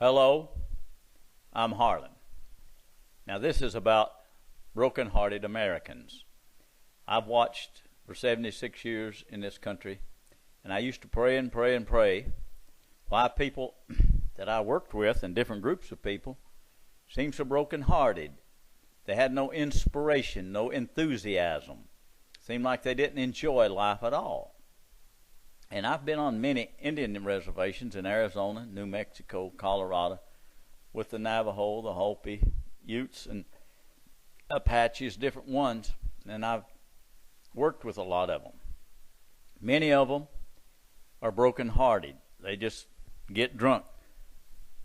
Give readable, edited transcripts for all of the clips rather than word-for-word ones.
Hello, I'm Harlan. Now this is about broken-hearted Americans. I've watched for 76 years in this country, and I used to pray and pray and pray why people that I worked with and different groups of people seemed so broken-hearted. They had no inspiration, no enthusiasm. Seemed like they didn't enjoy life at all. And I've been on many Indian reservations in Arizona, New Mexico, Colorado, with the Navajo, the Hopi, Utes, and Apaches, different ones, and I've worked with a lot of them. Many of them are broken-hearted. They just get drunk.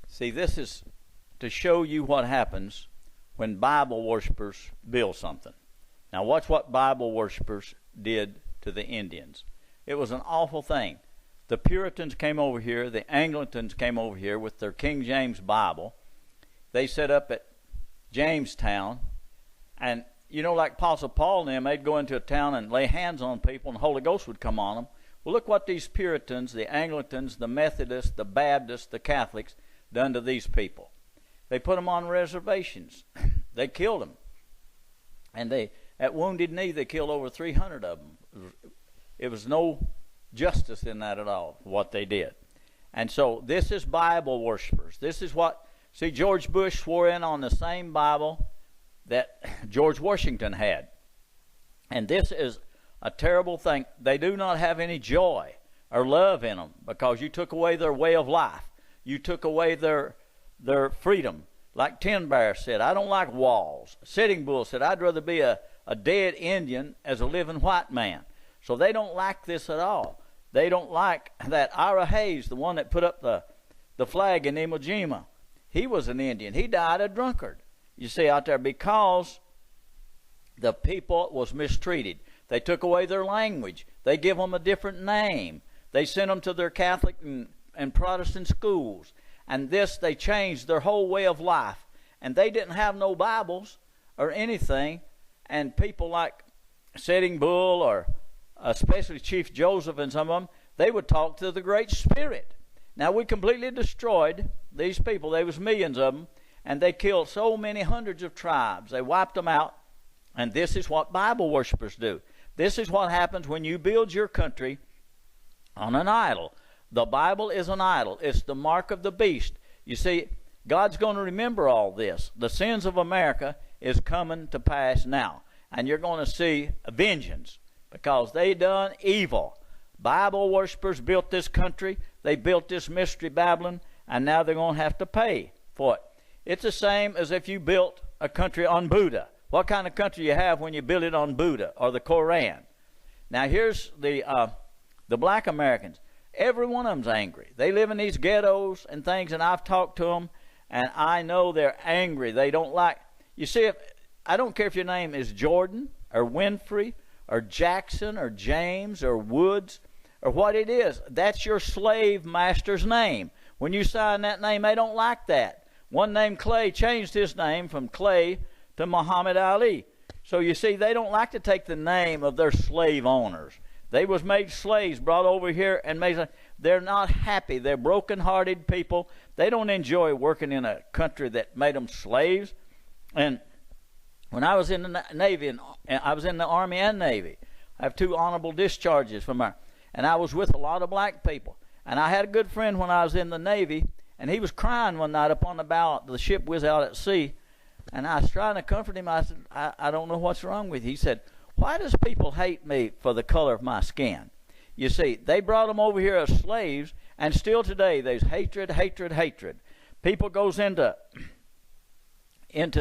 See, this is to show you what happens when Bible worshipers build something. Now watch what Bible worshipers did to the Indians. It was an awful thing. The Puritans came over here, the Anglicans came over here with their King James Bible. They set up at Jamestown, and you know, like Apostle Paul and them, they'd go into a town and lay hands on people and the Holy Ghost would come on them. Well, look what these Puritans, the Anglicans, the Methodists, the Baptists, the Catholics done to these people. They put them on reservations. They killed them. And at Wounded Knee, they killed over 300 of them. It was no justice in that at all, what they did. And so this is Bible worshipers. This is what, see, George Bush swore in on the same Bible that George Washington had. And this is a terrible thing. They do not have any joy or love in them because you took away their way of life. You took away their freedom. Like Tin Bear said, I don't like walls. Sitting Bull said, I'd rather be a dead Indian as a living white man. So they don't like this at all. They don't like that. Ira Hayes, the one that put up the flag in Iwo Jima, he was an Indian. He died a drunkard, you see, out there because the people was mistreated. They took away their language. They give them a different name. They sent them to their Catholic and Protestant schools. And this, they changed their whole way of life. And they didn't have no Bibles or anything. And people like Sitting Bull or especially Chief Joseph and some of them, they would talk to the Great Spirit. Now, we completely destroyed these people. There was millions of them, and they killed so many hundreds of tribes. They wiped them out, and this is what Bible worshipers do. This is what happens when you build your country on an idol. The Bible is an idol. It's the mark of the beast. You see, God's going to remember all this. The sins of America is coming to pass now, and you're going to see a vengeance. Because they done evil. Bible worshipers built this country. They built this mystery Babylon. And now they're going to have to pay for it. It's the same as if you built a country on Buddha. What kind of country you have when you build it on Buddha or the Koran? Now here's the black Americans. Every one of them's angry. They live in these ghettos and things. And I've talked to them. And I know they're angry. They don't like. You see, I don't care if your name is Jordan or Winfrey or Jackson, or James, or Woods, or what it is. That's your slave master's name. When you sign that name, they don't like that. One named Clay changed his name from Clay to Muhammad Ali. So you see, they don't like to take the name of their slave owners. They was made slaves, brought over here, and made. They're not happy. They're broken-hearted people. They don't enjoy working in a country that made them slaves. And when I was in the Navy, and I was in the Army and Navy, I have 2 honorable discharges from there. And I was with a lot of black people. And I had a good friend when I was in the Navy, and he was crying one night up on the bow. The ship was out at sea. And I was trying to comfort him. I said, I don't know what's wrong with you. He said, why does people hate me for the color of my skin? You see, they brought them over here as slaves, and still today there's hatred, hatred, hatred. People goes into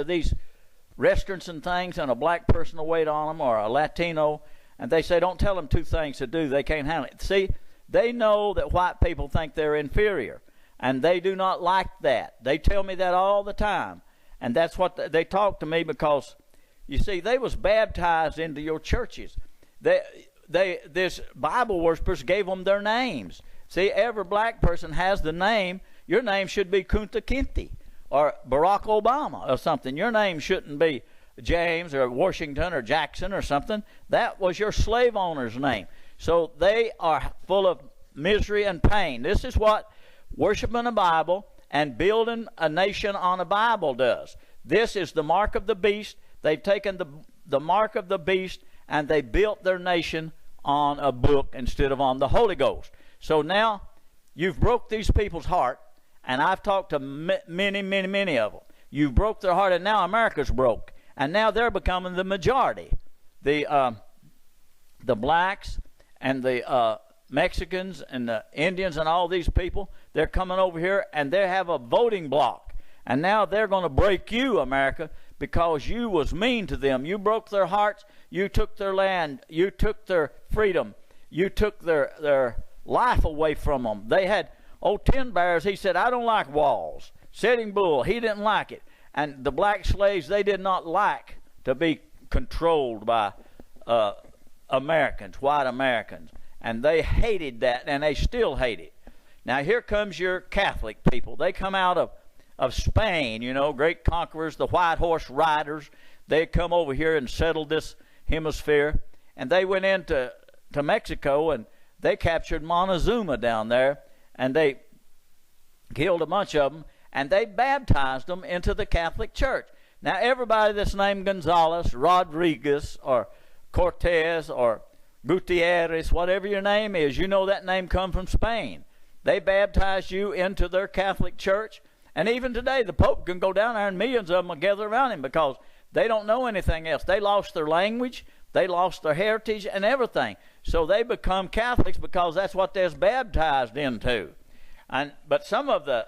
these restaurants and things, and a black person will wait on them, or a Latino, and they say, don't tell them 2 things to do. They can't handle it. See, they know that white people think they're inferior, and they do not like that. They tell me that all the time, and that's what they talk to me because, you see, they was baptized into your churches. This Bible worshipers gave them their names. See, every black person has the name. Your name should be Kunta Kinte or Barack Obama or something. Your name shouldn't be James or Washington or Jackson or something. That was your slave owner's name. So they are full of misery and pain. This is what worshiping the Bible and building a nation on a Bible does. This is the mark of the beast. They've taken the mark of the beast and they built their nation on a book instead of on the Holy Ghost. So now you've broke these people's heart, and I've talked to many of them. You've broke their heart, and now America's broke, and now they're becoming the majority. The blacks and the Mexicans and the Indians and all these people, they're coming over here, and they have a voting block, and now they're going to break you, America, because you was mean to them. You broke their hearts. You took their land. You took their freedom. You took their life away from them. They had old Ten Bears. He said, I don't like walls. Sitting Bull, he didn't like it. And the black slaves, they did not like to be controlled by Americans, white Americans. And they hated that, and they still hate it. Now here comes your Catholic people. They come out of Spain, you know, great conquerors, the white horse riders. They come over here and settled this hemisphere. And they went into Mexico, and they captured Montezuma down there, and they killed a bunch of them, and they baptized them into the Catholic Church. Now everybody that's named Gonzales, Rodriguez, or Cortez, or Gutierrez, whatever your name is, you know that name come from Spain. They baptized you into their Catholic Church. And even today, the Pope can go down there and millions of them will gather around him because they don't know anything else. They lost their language, they lost their heritage and everything. So they become Catholics because that's what they're baptized into. But some of the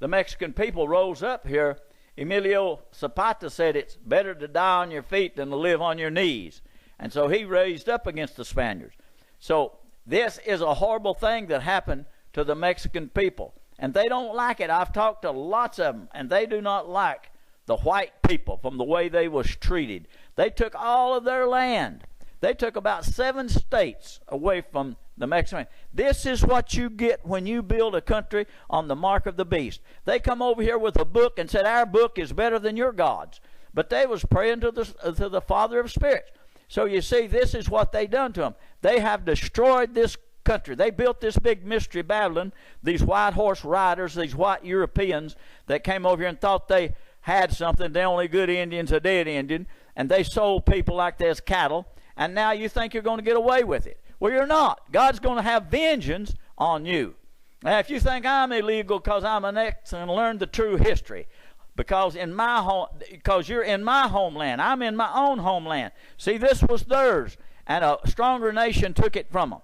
Mexican people rose up here. Emilio Zapata said it's better to die on your feet than to live on your knees. And so he raised up against the Spaniards. So this is a horrible thing that happened to the Mexican people. And they don't like it. I've talked to lots of them, and they do not like the white people from the way they was treated. They took all of their land. They took about 7 states away from the Mexicans. This is what you get when you build a country on the mark of the beast. They come over here with a book and said, our book is better than your God's. But they was praying to the Father of Spirits. So you see, this is what they done to them. They have destroyed this country. They built this big mystery Babylon, these white horse riders, these white Europeans that came over here and thought they had something. The only good Indian's a dead Indian, and they sold people like there's cattle, and now you think you're going to get away with it. Well, you're not. God's going to have vengeance on you. Now, if you think I'm illegal because I'm an ex and learned the true history, because you're in my homeland, I'm in my own homeland. See, this was theirs, and a stronger nation took it from them.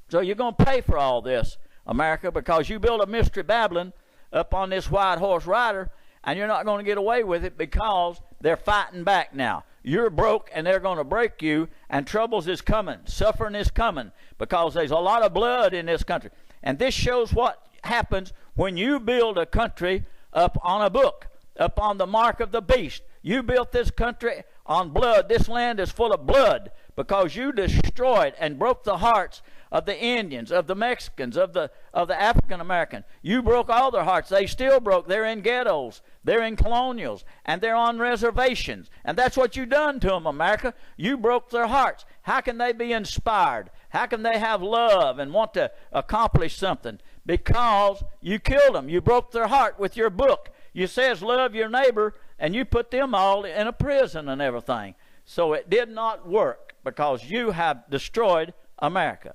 So you're going to pay for all this, America, because you built a mystery Babylon up on this white horse rider, and you're not going to get away with it because they're fighting back now. You're broke, and they're going to break you, and troubles is coming. Suffering is coming because there's a lot of blood in this country. And this shows what happens when you build a country up on a book, up on the mark of the beast. You built this country on blood. This land is full of blood because you destroyed and broke the hearts of the Indians, of the Mexicans, of the African Americans. You broke all their hearts. They still broke. They're in ghettos. They're in colonials. And they're on reservations. And that's what you done to them, America. You broke their hearts. How can they be inspired? How can they have love and want to accomplish something? Because you killed them. You broke their heart with your book. You says love your neighbor, and you put them all in a prison and everything. So it did not work because you have destroyed America.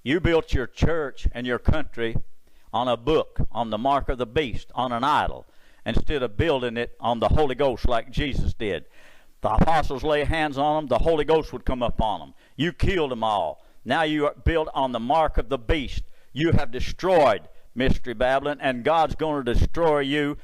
You built your church and your country on a book, on the mark of the beast, on an idol, instead of building it on the Holy Ghost like Jesus did. The apostles lay hands on them, the Holy Ghost would come up on them. You killed them all. Now you are built on the mark of the beast. You have destroyed Mystery Babylon, and God's going to destroy you